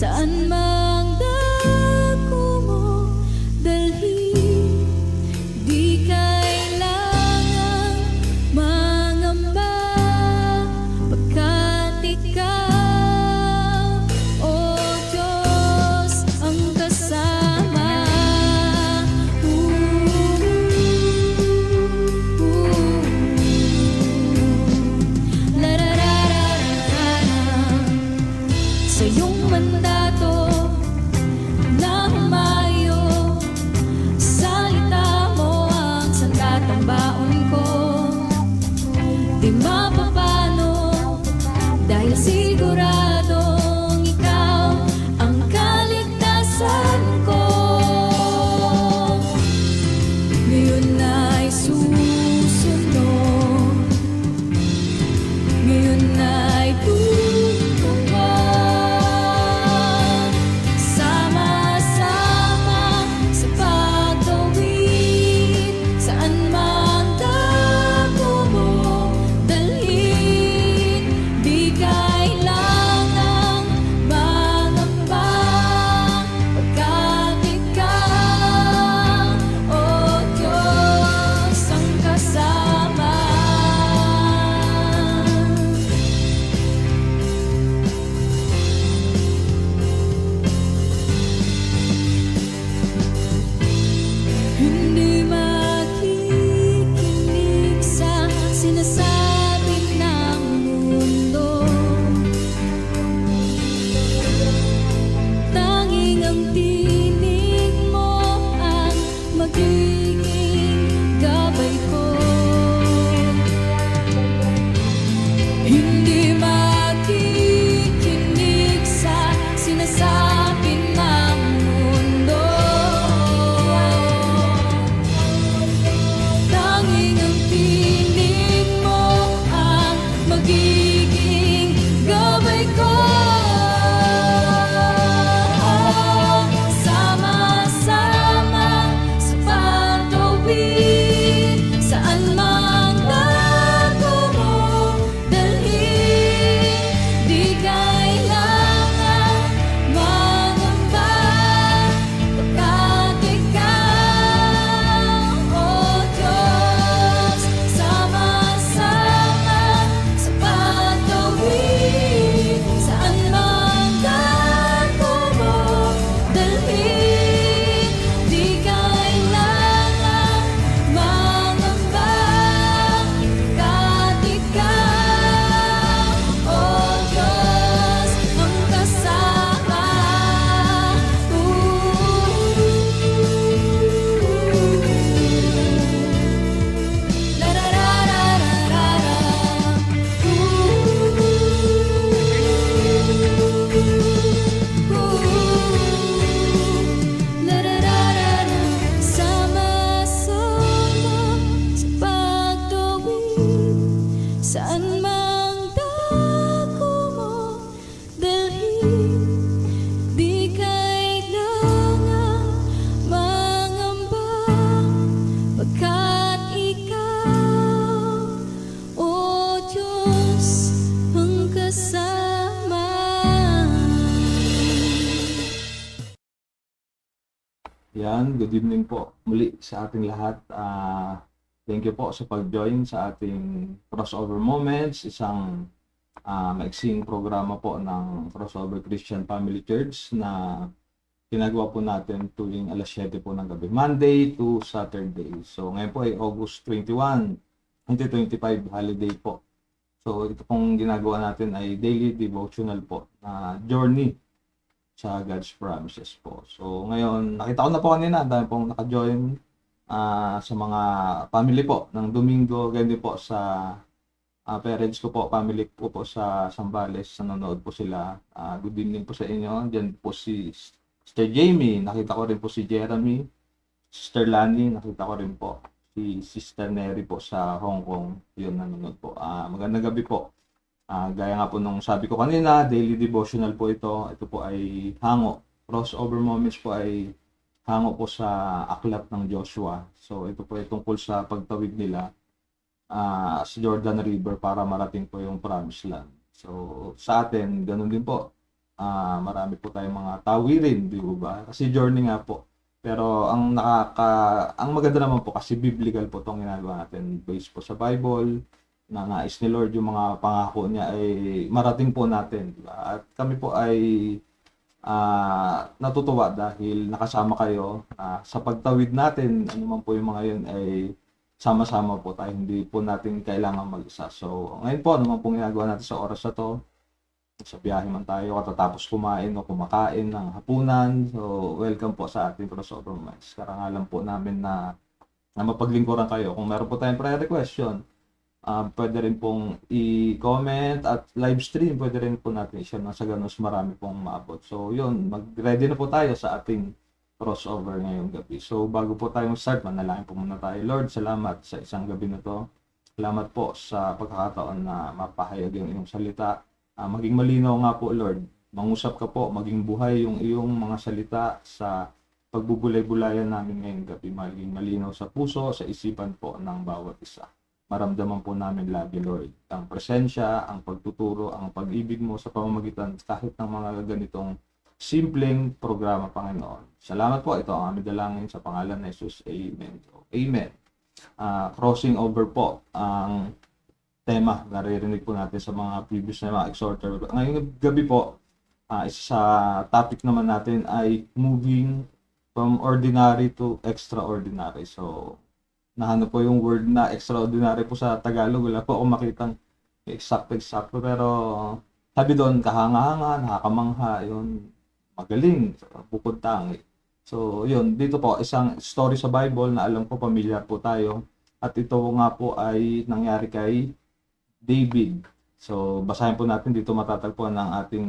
Saan mang dako mo dalhin, di kailangang mangamba, pagkat ikaw, o Diyos, ang kasama. Sa iyong mandato na humayo, salita mo ang sandatang baon ko. Di mapapano dahil siguradong ikaw ang kaligtasan ko. Ngayon ay susunod, ngayon ay tutuwa, sama-sama sa pagtawid. Saan mang dako mo dalhin, di kailangang mangamba, pagkat ikaw, o Diyos, ang kasama. Hindi makikinig sa sinasabi ng mundo, tanging ang tinig mo ang magiging gabay ko. Hindi makikinig sa sinasabi ng mundo, tanging ang tinig mo ang magiging gabay ko. Sama-sama sa pagtawid, saan mang dako mo dalhin, di kailangang mangamba, pagkat ikaw, o Diyos, sama-sama sa pagtawid. Saan mang dako mo dalhin, di kailangang mangamba, pagkat ikaw, o Diyos, ang kasama. Sama-sama sa pagtawid, saan mang dako mo dalhin, di kailangang mangamba, pagkat ikaw, o Diyos, ang kasama. Yan, good evening po muli sa ating lahat. Thank you po sa pag-join sa ating Crossover Moments, isang maiksing programa po ng Crossover Christian Family Church na ginagawa po natin tuwing alas 7 po ng gabi, Monday to Saturday. So ngayon po ay August 21, 2025, holiday po. So ito pong ginagawa natin ay daily devotional po na journey sa God's promises po. So ngayon, nakita ko na po kanina, dahil pong naka-join sa mga family po ng Domingo, ganyan din po sa parents ko po, family ko po sa Zambales, nanonood po sila. Good evening po sa inyo. Diyan po si Sister Jamie, nakita ko rin po si Jeremy, Sister Lani, nakita ko rin po si Sister Neri po sa Hong Kong, yun nanonood po. Magandang gabi po. Gaya nga po nung sabi ko kanina, daily devotional po ito. Ito po ay hango. Crossover Moments po ay hango po sa aklat ng Joshua. So ito po ay tungkol sa pagtawid nila sa Jordan River para marating po yung Promised Land. So sa atin, ganun din po. marami po tayong mga tawirin, di ba? Kasi journey nga po. Pero ang maganda naman po kasi biblical po itong ginagawa natin based po sa Bible na nais ni Lord yung mga pangako niya ay marating po natin, di ba? At kami po ay natutuwa dahil nakasama kayo sa pagtawid natin, ano man po yung mga yun ay sama-sama po tayo, hindi po natin kailangan mag-isa. So, ngayon po, ano man pong ginagawa natin sa oras na to, sa biyahe man tayo, katatapos kumain o kumakain ng hapunan, so welcome po sa ating crossover minds. Karangalan po namin na mapaglingkuran kayo. Kung meron po tayong prayer request yun, pwede rin pong i-comment at live stream, pwede rin po natin i-share na sa ganun marami pong maabot. So yun, mag-ready na po tayo sa ating crossover ngayong gabi. So bago po tayo start, manalangin po muna tayo. Lord, salamat sa isang gabi na to. Salamat po sa pagkakataon na mapahayag yung iyong salita. Maging malinaw nga po, Lord. Mangusap ka po, maging buhay yung iyong mga salita sa pagbubulay-bulayan namin ngayong gabi. Maging malinaw sa puso, sa isipan po ng bawat isa. Maramdaman po namin lagi, Lord, ang presensya, ang pagtuturo, ang pag-ibig mo sa pamamagitan kahit ng mga ganitong simpleng programa, Panginoon. Salamat po. Ito ang aming dalangin sa pangalan ni Jesus. Amen. Amen. Crossing over po ang tema naririnig po natin sa mga previous na mga exhorter. Ngayong gabi po, isa sa topic naman natin ay moving from ordinary to extraordinary. So, nahanap po yung word na extraordinary po sa Tagalog. Wala po akong makitang eksakto. Pero sabi doon, kahanga-hanga, nakakamangha, yun, magaling, bukod tangi. So, yun, dito po, isang story sa Bible na alam ko pamilyar po tayo. At ito nga po ay nangyari kay David. So, basahin po natin dito matatagpuan ng ating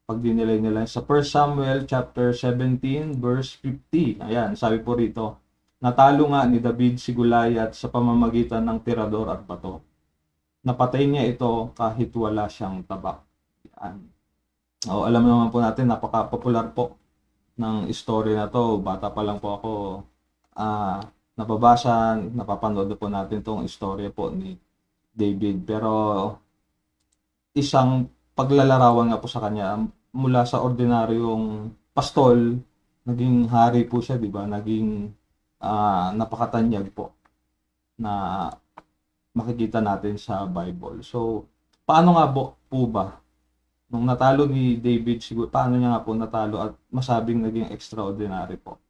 pagdinilay-nilay sa 1 Samuel chapter 17 verse 50. Ayan, sabi po rito, natalo nga ni David si Goliath sa pamamagitan ng tirador at bato. Napatay niya ito kahit wala siyang tabak. Ayan. Alam naman po natin, napaka-popular po ng story na to. Bata pa lang po ako, napapanood po natin tong istorya po ni David. Pero isang paglalarawan nga po sa kanya mula sa ordinaryong pastol, naging hari po siya, di ba? Naging napakatanyag po na makikita natin sa Bible. So, paano nga po ba nung natalo ni David, siguro paano niya nga po natalo at masabing naging extraordinary po?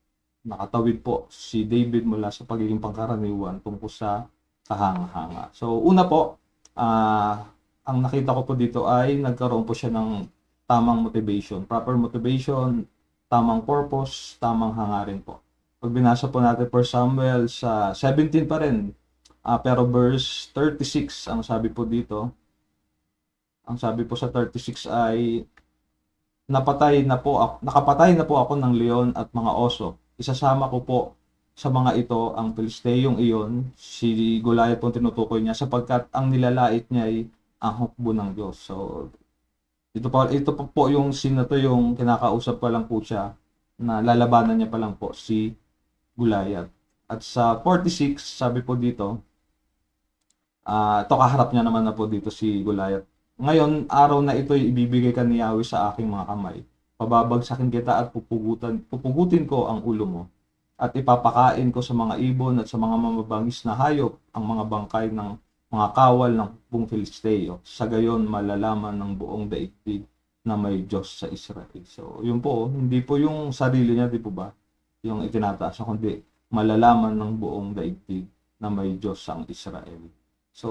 Nakatawid po si David mula sa pagiging pangkaraniwan tungkol sa kahanga-hanga. So, una po, ang nakita ko po dito ay nagkaroon po siya ng tamang motivation, proper motivation, tamang purpose, tamang hangarin po. Pag binasa po natin 1 Samuel sa 17 pa rin, pero verse 36, ang sabi po dito, ang sabi po sa 36 ay, nakapatay na po ako ng leon at mga oso. Isasama ko po sa mga ito ang Pilisteyong iyon, si Goliath po tinutukoy niya, sapagkat ang nilalait niya ay ang hukbo ng Diyos. So, ito po yung scene na to, yung kinakausap pa lang po siya, na lalabanan niya pa lang po si Goliath. At sa 46, sabi po dito, ito kaharap niya naman na po dito si Goliath. Ngayon, araw na ito'y ibibigay ka ni Yahweh sa aking mga kamay. Pababagsakin kita at pupugutin ko ang ulo mo. At ipapakain ko sa mga ibon at sa mga mamabangis na hayop ang mga bangkay ng mga kawal ng buong Filisteo. Sa gayon, malalaman ng buong daigdig na may Diyos sa Israel. So, yun po, hindi po yung sarili niya, di po ba? Yung itinataas, kundi malalaman ng buong daigdig na may Diyos ang Israel. So,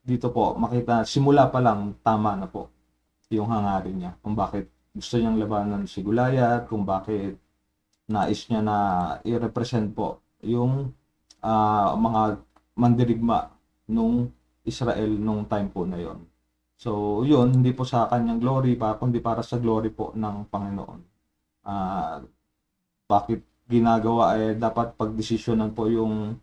dito po, makita, simula pa lang, tama na po yung hangarin niya. Kung bakit gusto niyang labanan si Goliath, kung bakit nais niya na i-represent po yung mga mandirigma nung Israel nung time po na yon. So, yun, hindi po sa kanyang glory, kundi para sa glory po ng Panginoon. Bakit ginagawa ay dapat pagdesisyonan po yung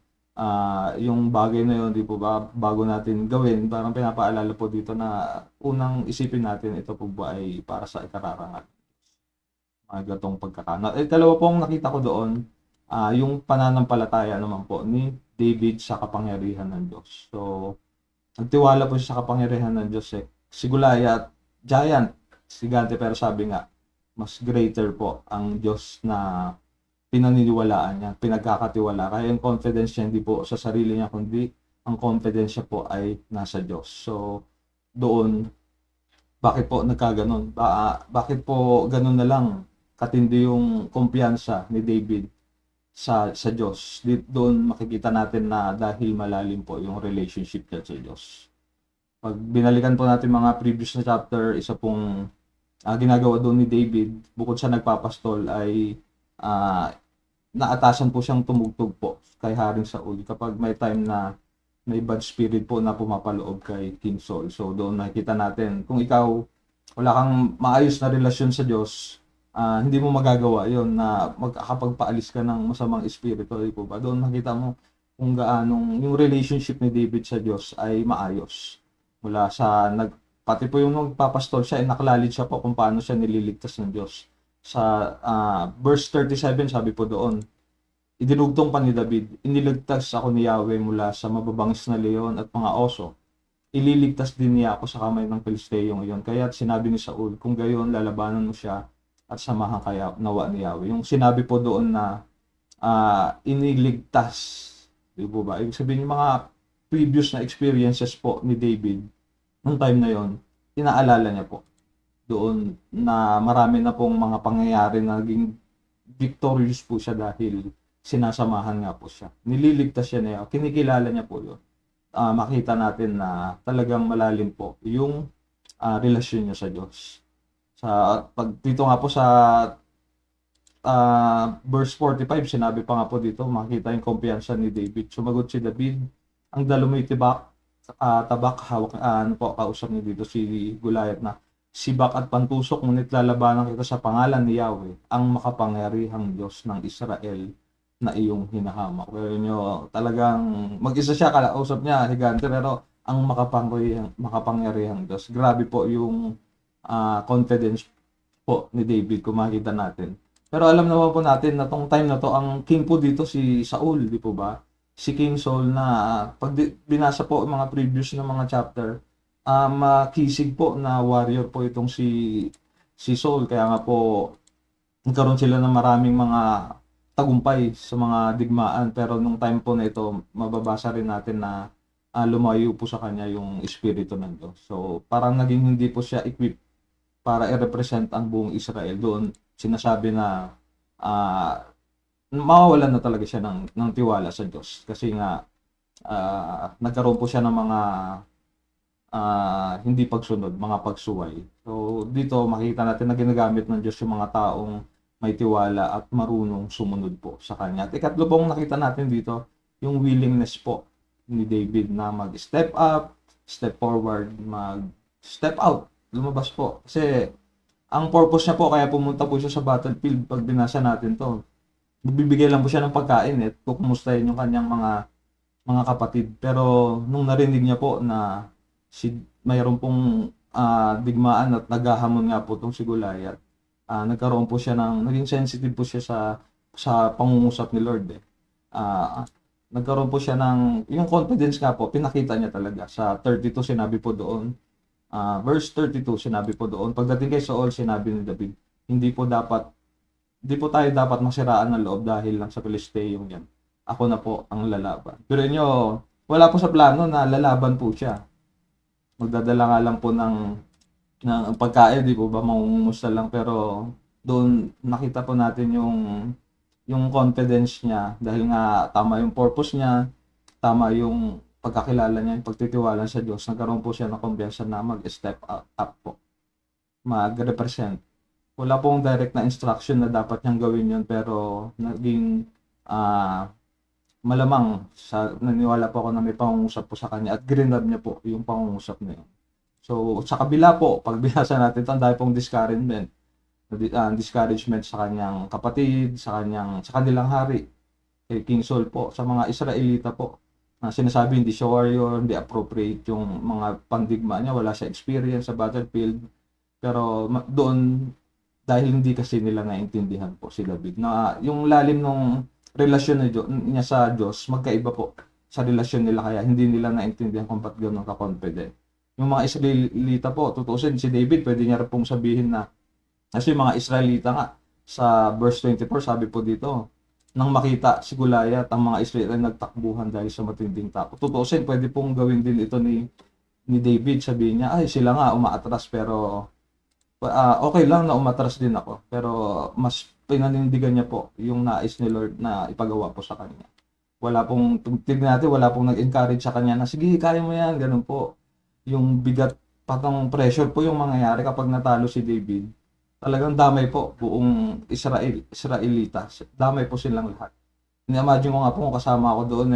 bagay na yun, di po ba, bago natin gawin, parang pinapaalala po dito na unang isipin natin, ito po ba ay para sa ikararangal. Mga gatong pagkakana. Dalawa pong nakita ko doon, yung pananampalataya naman po ni David sa kapangyarihan ng Diyos. So, nagtiwala po siya sa kapangyarihan ng Diyos. Si Goliath, giant, sigante, pero sabi nga, mas greater po ang Diyos na pinaniniwalaan niya, pinagkakatiwala. Kaya yung confidence niya hindi po sa sarili niya, kundi ang confidence niya po ay nasa Diyos. So, doon, bakit po nagkaganon? Bakit po ganun na lang katindi yung kumpiyansa ni David sa Diyos? Doon makikita natin na dahil malalim po yung relationship niya sa Diyos. Pag binalikan po natin mga previous na chapter, isa pong ginagawa doon ni David, bukod sa nagpapastol, ay naatasan po siyang tumugtog po kay Haring Saul kapag may time na may bad spirit po na pumapaloob kay King Saul. So doon nakikita natin, kung ikaw wala kang maayos na relasyon sa Diyos, hindi mo magagawa yon na magkakapagpaalis ka ng masamang espiritu, di po ba? Doon nakita mo kung gaanong yung relationship ni David sa Diyos ay maayos. Mula sa pati po yung magpapastol siya, naklalid siya po kung paano siya nililigtas ng Diyos. Sa verse 37, sabi po doon, idinugtong pa ni David, iniligtas ako ni Yahweh mula sa mababangis na leon at mga oso. Ililigtas din niya ako sa kamay ng Pilisteyong iyon. Kaya sinabi ni Saul, kung gayon, lalabanan mo siya at samahan kaya nawa ni Yahweh. Yung sinabi po doon na iniligtas, di po ba? Ibig sabihin yung mga previous na experiences po ni David, nung time na yon, inaalala niya po doon na marami na pong mga pangyayari na naging victorious po siya dahil sinasamahan nga po siya. Nililigtas siya niya, kinikilala niya po yun. Makita natin na talagang malalim po yung relasyon niya sa Diyos. Dito nga po sa verse 45, sinabi pa nga po dito, makita yung kumpiyansa ni David. Sumagot si David, ang dalo mo'y tabak, hawak, kausap niya dito si Goliath na, sibak at pantusok, ngunit lalabanan kita sa pangalan ni Yahweh, ang makapangyarihang Diyos ng Israel na iyong hinahamak. Pero nyo, talagang mag-isa siya, kalausap niya, higante, pero ang makapangyarihang Diyos. Grabe po yung confidence po ni David, kung makikita natin. Pero alam naman po natin na tong time na to, ang king po dito si Saul, di po ba? Si King Saul na, pag binasa po yung mga previous na mga chapter, makisig po na warrior po itong si Saul. Kaya nga po, nagkaroon sila ng maraming mga tagumpay sa mga digmaan, pero nung time po na ito, mababasa rin natin na lumayo po sa kanya yung espiritu ng Diyos. So parang naging hindi po siya equipped para i-represent ang buong Israel. Doon sinasabi na mawawalan na talaga siya ng tiwala sa Diyos, kasi nga nagkaroon po siya ng mga hindi pagsunod, mga pagsuway. So dito makikita natin na ginagamit ng Diyos yung mga taong may tiwala at marunong sumunod po sa kanya. At ikatlo pong nakita natin dito, yung willingness po ni David na mag-step up, step forward, mag-step out, lumabas po. Kasi ang purpose niya po, kaya pumunta po siya sa battlefield, pag binasa natin to, bibigay lang po siya ng pagkain at kukumustahin yung kanyang mga kapatid. Pero nung narinig niya po na mayroon pong digmaan at naghahamon nga po itong si Goliath, nagkaroon po siya naging sensitive po siya sa pangungusap ni Lord. Nagkaroon po siya yung confidence nga po, pinakita niya talaga. Sa 32 sinabi po doon, verse 32 sinabi po doon, pagdating kay Saul, sinabi ni David, hindi po tayo dapat masiraan ng loob dahil lang sa Pilisteyong yan. Ako na po ang lalaban. Pero inyo, wala po sa plano na lalaban po siya. Magdadala nga lang po ng pagkain, di po ba, mangungumusta lang, pero doon nakita po natin yung confidence niya, dahil nga tama yung purpose niya, tama yung pagkakilala niya, yung pagtitiwala sa Diyos, nagkaroon po siya ng kumpiyansa na mag-step up po, mag-represent. Wala pong direct na instruction na dapat niyang gawin yun, pero naging malamang, naniwala po ako na may pangungusap po sa kanya at grinab niya po yung pangungusap na yun. So, sa kabila po, pag binasa natin ito, ang dahil pong discouragement sa kanyang kapatid, sa kanilang hari, kay King Saul po, sa mga Israelita po, na sinasabi hindi siya warrior, hindi appropriate yung mga pandigma niya, wala siya experience sa battlefield. Pero doon, dahil hindi kasi nila naintindihan po si David, na yung lalim ng relasyon niya sa Diyos, magkaiba po sa relasyon nila, kaya hindi nila naintindihan kung ba't gano'n ka-confident. Yung mga Israelita po, tutuusin si David, pwede niya rin pong sabihin na, kasi yung mga Israelita nga, sa verse 24, sabi po dito, nang makita si Goliath, ang mga Israelita ay nagtakbuhan dahil sa matinding takot. Tutuusin, pwede pong gawin din ito ni David, sabihin niya, ay sila nga umaatras pero okay lang na umatras din ako. Pero mas pinanindigan niya po yung nais ni Lord na ipagawa po sa kanya. Wala pong, tignan natin, wala pong nag-encourage sa kanya na, sige, kaya mo yan, ganun po. Yung bigat, patang pressure po yung mangyayari kapag natalo si David. Talagang damay po, buong Israelita. Damay po silang lahat. Ni-imagine ko nga po kung kasama ako doon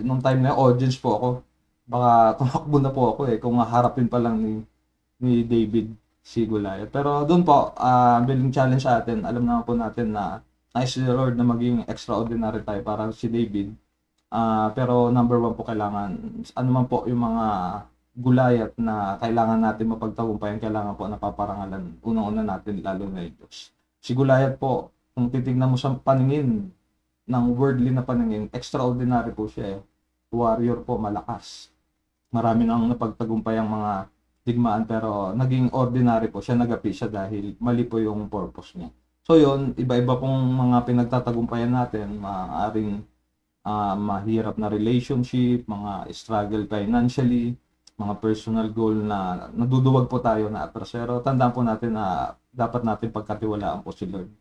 nung time na yun, audience po ako. Baka tumakbo na po ako kung haharapin pa lang ni David si Goliath. Pero doon po, building challenge sa atin, alam naman po natin na nais ni Lord na maging extraordinary tayo para si David. Pero number one po kailangan, ano man po yung mga Goliath na kailangan natin mapagtagumpayan, kailangan po napaparangalan. Unang-una natin, lalo na yung Diyos. Si Goliath po, kung titignan mo sa paningin, ng worldly na paningin, extraordinary po siya Warrior po, malakas. Marami nang napagtagumpay ang mga digmaan pero naging ordinary po siya, nagapi siya dahil mali po yung purpose niya. So yun, iba-iba pong mga pinagtatagumpayan natin, maaaring mahirap na relationship, mga struggle financially, mga personal goal na naduduwag po tayo na atras. Pero tandaan po natin na dapat natin pagkatiwalaan po si Lord.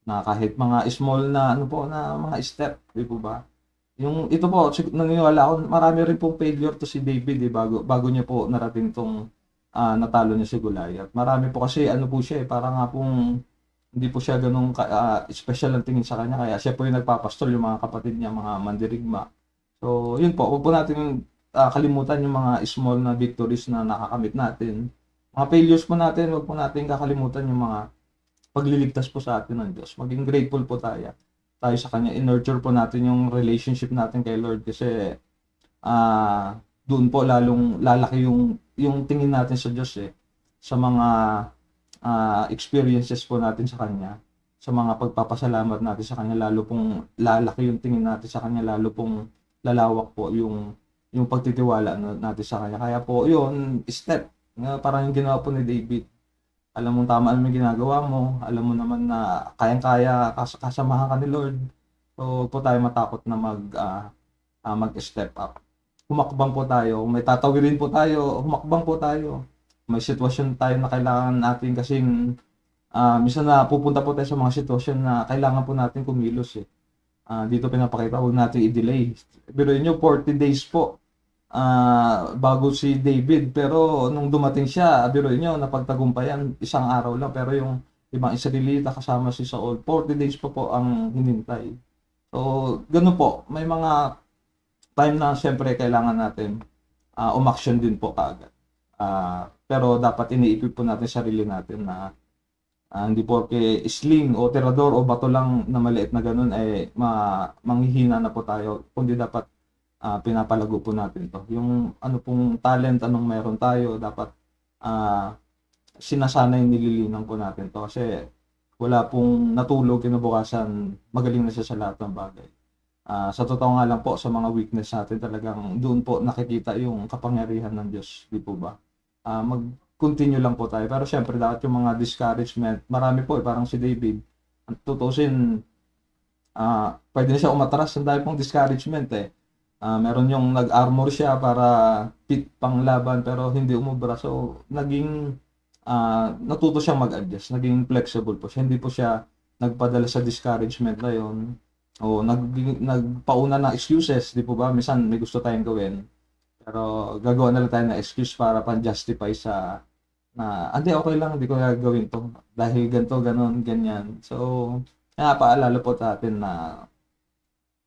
Na kahit mga small na na mga step, di po ba? Yung ito po, naniniwala ako, marami rin pong failure to si David bago niya po narating tong natalo niya si Goliath. Marami po kasi po siya para nga pong hindi po siya ganung special ang tingin sa kanya, kaya siya po yung nagpapastol, yung mga kapatid niya, mga mandirigma. So, yun po, huwag po natin kalimutan yung mga small na victories na nakakamit natin. Mga failures po natin, huwag po natin kakalimutan yung mga pagliligtas po sa atin ng Diyos. Maging grateful po tayo sa Kanya. I-nurture po natin yung relationship natin kay Lord kasi doon po lalong lalaki yung tingin natin sa Diyos sa mga experiences po natin sa Kanya, sa mga pagpapasalamat natin sa Kanya, lalo pong lalaki yung tingin natin sa Kanya, lalo pong lalawak po yung pagtitiwala natin sa Kanya. Kaya po yun, step, parang yung ginawa po ni David. Alam mo tama ang ginagawa mo, alam mo naman na kayang-kaya kasamahan ka ni Lord. So, po tayo matakot na mag-step up. Humakbang po tayo, may tatawirin po tayo, humakbang po tayo. May sitwasyon tayo na kailangan natin kasing minsan na pupunta po tayo sa mga sitwasyon na kailangan po natin kumilos dito pinapakita, huwag natin i-delay. Pero inyo 40 days po bago si David, pero nung dumating siya, biruin nyo, napagtagumpayan isang araw lang, pero yung ibang Israelita kasama si Saul, 40 days pa po ang hinintay. So, ganun po, may mga time na siyempre kailangan natin umaksyon din po kaagad. Pero dapat iniipip po natin sarili natin na hindi porke sling o tirador o bato lang na maliit na ganun manghihina na po tayo, kundi dapat pinapalago po natin to. Yung ano pong talent, anong meron tayo, dapat sinasanay, nililinan po natin to. Kasi wala pong natulog kinabukasan, magaling na siya sa lahat ng bagay. Sa totoo nga lang po, sa mga weakness natin, talagang doon po nakikita yung kapangyarihan ng Diyos. Di po ba? Mag-continue lang po tayo. Pero syempre, dapat yung mga discouragement, marami po parang si David, tutusin, pwede na siya umatras, ang dami pong discouragement meron yung nag-armor siya para fit pang laban pero hindi umubra. So, naging natuto siyang mag-adjust, naging flexible po siya. Hindi po siya nagpadala sa discouragement na yun o nagpauna ng excuses, di po ba? Minsan may gusto tayong gawin pero gagawa na lang tayo ng excuse para pan-justify sa na hindi, okay lang, hindi ko gagawin to dahil ganito, ganon, ganyan. So, paalala po natin na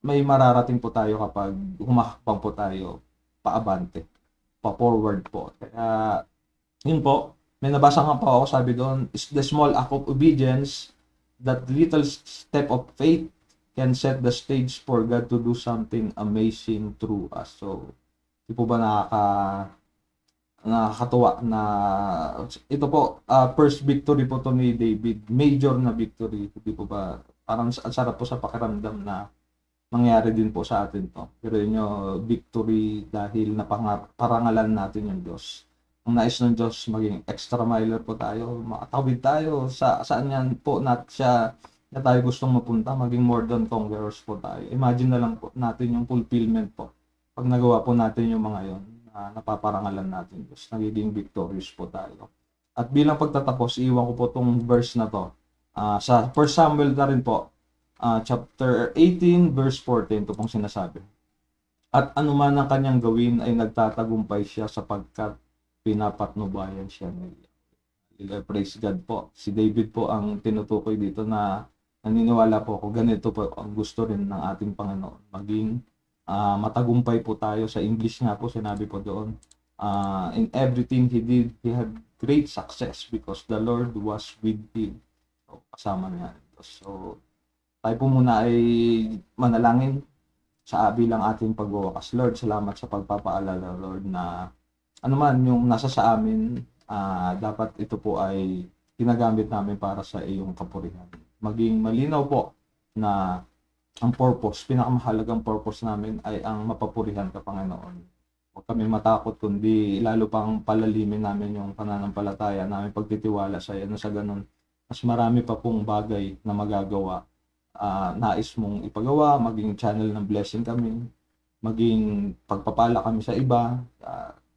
may mararating po tayo kapag humakbang po tayo paabante, pa-forward po. Kaya, yun po, may nabasa nga po ako, sabi doon, is the small act of obedience, that little step of faith can set the stage for God to do something amazing through us. So, di po ba nakakatuwa na ito po, first victory po to ni David, major na victory, di po ba? Parang ang sarap po sa pakiramdam na mangyari din po sa atin to. Pero yun yung victory dahil parangalan natin yung Diyos. ang nais ng Diyos maging extra miler po tayo, makatawid tayo sa saan yan po siya na tayo gustong mapunta, maging more than conquerors po tayo. Imagine na lang po natin yung fulfillment po. Pag nagawa po natin yung mga yon, napaparangalan natin Diyos, nagiging victorious po tayo. At bilang pagtatapos, iwan ko po tong verse na to. Sa 1 Samuel na rin po, chapter 18, verse 14, ito pong sinasabi. At anuman ang kanyang gawin ay nagtatagumpay siya sapagkat pinapatnubayan siya nila. Praise God po. Si David po ang tinutukoy dito na naniniwala po ako, ganito po ang gusto rin ng ating Panginoon. Maging matagumpay po tayo. Sa English nga po, sinabi po doon, in everything he did, he had great success because the Lord was with him. So, kasama niya. So, tayo po muna ay manalangin sa bilang ating pagwawakas. Lord, salamat sa pagpapaalala, Lord, na anuman yung nasa sa amin, dapat ito po ay ginagamit namin para sa iyong kapurihan. Maging malinaw po na ang purpose, pinakamahalagang purpose namin ay ang mapapurihan ka, Panginoon. Huwag kami matakot, kundi lalo pang palalimin namin yung pananampalataya namin, pagtitiwala sa iyo, na sa ganun, mas marami pa pong bagay na magagawa. Nais mong ipagawa, maging channel ng blessing kami, maging pagpapala kami sa iba,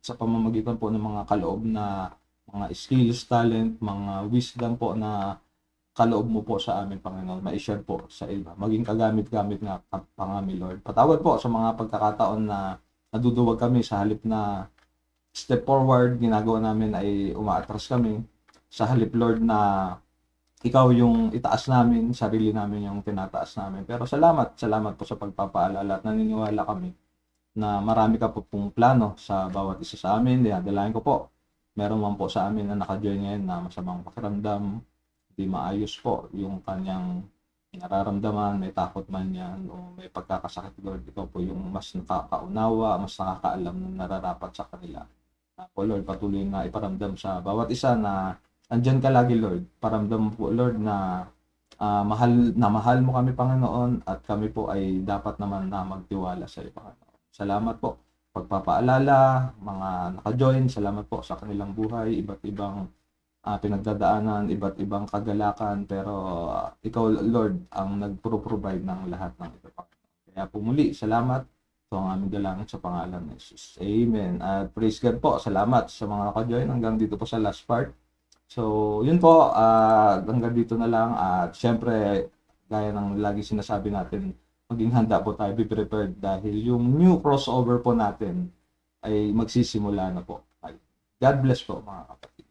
sa pamamagitan po ng mga kaloob na mga skills, talent, mga wisdom po na kaloob mo po sa amin, Panginoon, ma-share po sa iba. Maging kagamit-gamit nga pangami, Lord. Patawad po sa mga pagkakataon na naduduwag kami sa halip na step forward, ginagawa namin ay umaatras kami. Sa halip, Lord, na ikaw yung itaas namin, sarili namin yung tinataas namin. Pero salamat po sa pagpapaalala at naniniwala kami na marami ka po pong plano sa bawat isa sa amin. Dinadalain ko po. Meron man po sa amin na naka-join ngayon na masamang pakiramdam, hindi maayos po yung kanyang nararamdaman, may takot man yan o may pagkakasakit, Lord. Ikaw po yung mas nakakaunawa, mas nakakaalam ng nararapat sa kanila. Po, Lord, patuloy na iparamdam sa bawat isa na andyan ka lagi, Lord. Paramdam po, Lord, na mahal mo kami, Panginoon, at kami po ay dapat naman na magtiwala sa iyo, Panginoon. Salamat po. Pagpapaalala, mga naka-join, salamat po sa kanilang buhay, iba't ibang pinagdadaanan, iba't ibang kagalakan, pero ikaw, Lord, ang nagpro-provide ng lahat ng ito, Panginoon. Kaya po muli, salamat. Ito ang aming dalangin sa pangalan ng Jesus. Amen. At praise God po. Salamat sa mga naka-join hanggang dito po sa last part. So, yun po, hanggang dito na lang. At syempre, gaya ng lagi sinasabi natin, maging handa po tayo, be prepared, dahil yung new crossover po natin ay magsisimula na po. God bless po, mga kapatid.